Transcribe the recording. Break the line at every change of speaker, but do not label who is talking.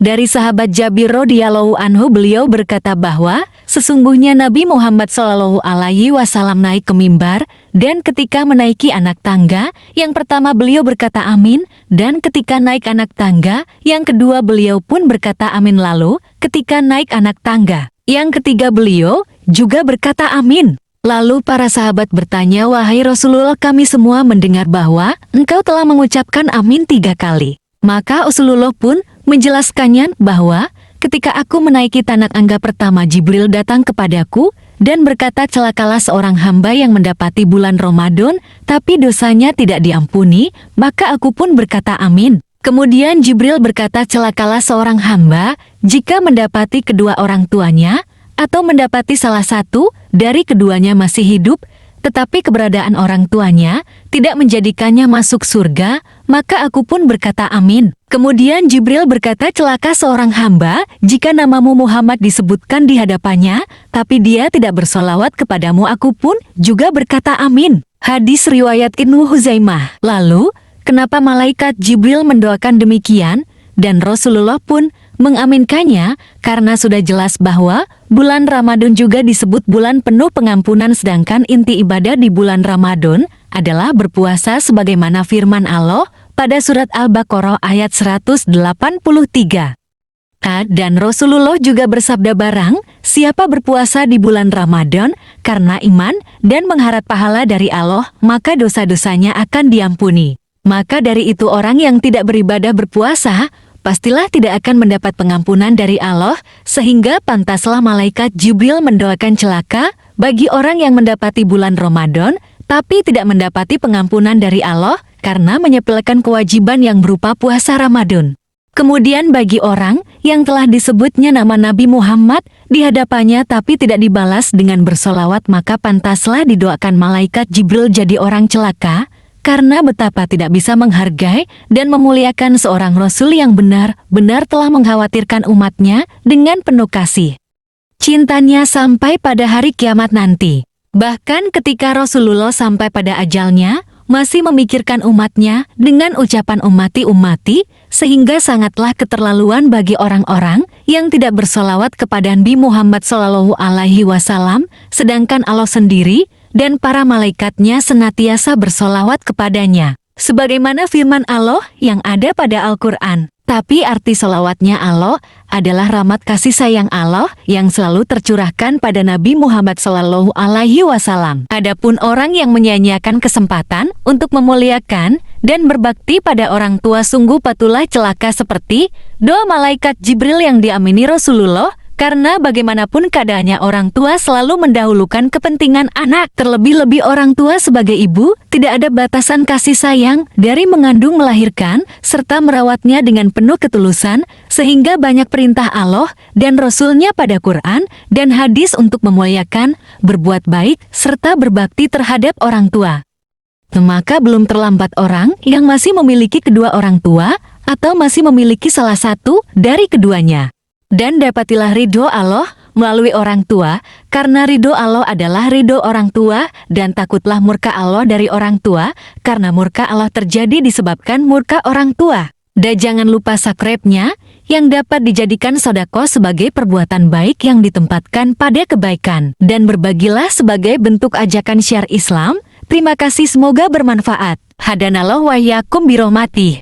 Dari sahabat Jabir radhiyallahu anhu, beliau berkata bahwa sesungguhnya Nabi Muhammad Shallallahu Alaihi Wasallam naik ke mimbar, dan ketika menaiki anak tangga, yang pertama beliau berkata amin, dan ketika naik anak tangga, yang kedua beliau pun berkata amin, lalu ketika naik anak tangga, yang ketiga beliau juga berkata amin. Lalu para sahabat bertanya, "Wahai Rasulullah, kami semua mendengar bahwa engkau telah mengucapkan amin 3 kali. Maka Rasulullah pun menjelaskannya bahwa ketika aku menaiki tanak angga pertama, Jibril datang kepadaku dan berkata, celakalah seorang hamba yang mendapati bulan Ramadan, tapi dosanya tidak diampuni, maka aku pun berkata amin. Kemudian Jibril berkata, celakalah seorang hamba jika mendapati kedua orang tuanya, atau mendapati salah satu dari keduanya masih hidup, tetapi keberadaan orang tuanya tidak menjadikannya masuk surga, maka aku pun berkata amin. Kemudian Jibril berkata, celaka seorang hamba jika namamu Muhammad disebutkan di hadapannya, tapi dia tidak bersolawat kepadamu, aku pun juga berkata amin. Hadis riwayat Ibnu Huzaimah. Lalu, kenapa malaikat Jibril mendoakan demikian, dan Rasulullah pun mengaminkannya? Karena sudah jelas bahwa bulan Ramadan juga disebut bulan penuh pengampunan, sedangkan inti ibadah di bulan Ramadan adalah berpuasa sebagaimana firman Allah pada surat Al-Baqarah ayat 183. Dan Rasulullah juga bersabda, barang siapa berpuasa di bulan Ramadan karena iman dan mengharap pahala dari Allah, maka dosa-dosanya akan diampuni. Maka dari itu orang yang tidak beribadah berpuasa pastilah tidak akan mendapat pengampunan dari Allah, sehingga pantaslah malaikat Jibril mendoakan celaka bagi orang yang mendapati bulan Ramadan, tapi tidak mendapati pengampunan dari Allah, karena menyepelekan kewajiban yang berupa puasa Ramadan. Kemudian bagi orang yang telah disebutnya nama Nabi Muhammad di hadapannya tapi tidak dibalas dengan bersolawat, maka pantaslah didoakan malaikat Jibril jadi orang celaka, karena betapa tidak bisa menghargai dan memuliakan seorang Rasul yang benar-benar telah mengkhawatirkan umatnya dengan penuh kasih cintanya sampai pada hari kiamat nanti. Bahkan ketika Rasulullah sampai pada ajalnya, masih memikirkan umatnya dengan ucapan ummati-ummati, sehingga sangatlah keterlaluan bagi orang-orang yang tidak bersolawat kepada Nabi Muhammad Shallallahu Alaihi Wasallam, sedangkan Allah sendiri dan para malaikatnya senantiasa bersolawat kepadanya. Sebagaimana firman Allah yang ada pada Al-Quran. Tapi arti solawatnya Allah adalah rahmat kasih sayang Allah yang selalu tercurahkan pada Nabi Muhammad Shallallahu Alaihi Wasallam. Adapun orang yang menyia-nyiakan kesempatan untuk memuliakan dan berbakti pada orang tua, sungguh patulah celaka seperti doa malaikat Jibril yang diamini Rasulullah. Karena bagaimanapun keadaannya, orang tua selalu mendahulukan kepentingan anak. Terlebih-lebih orang tua sebagai ibu, tidak ada batasan kasih sayang dari mengandung, melahirkan, serta merawatnya dengan penuh ketulusan, sehingga banyak perintah Allah dan Rasul-Nya pada Quran dan hadis untuk memuliakan, berbuat baik, serta berbakti terhadap orang tua. Maka belum terlambat orang yang masih memiliki kedua orang tua, atau masih memiliki salah satu dari keduanya. Dan dapatilah ridho Allah melalui orang tua, karena ridho Allah adalah ridho orang tua, dan takutlah murka Allah dari orang tua, karena murka Allah terjadi disebabkan murka orang tua. Dan jangan lupa subscribe-nya, yang dapat dijadikan sedekah sebagai perbuatan baik yang ditempatkan pada kebaikan. Dan berbagilah sebagai bentuk ajakan syiar Islam. Terima kasih, semoga bermanfaat. Hadanallahu wa iyyakum birahmatih.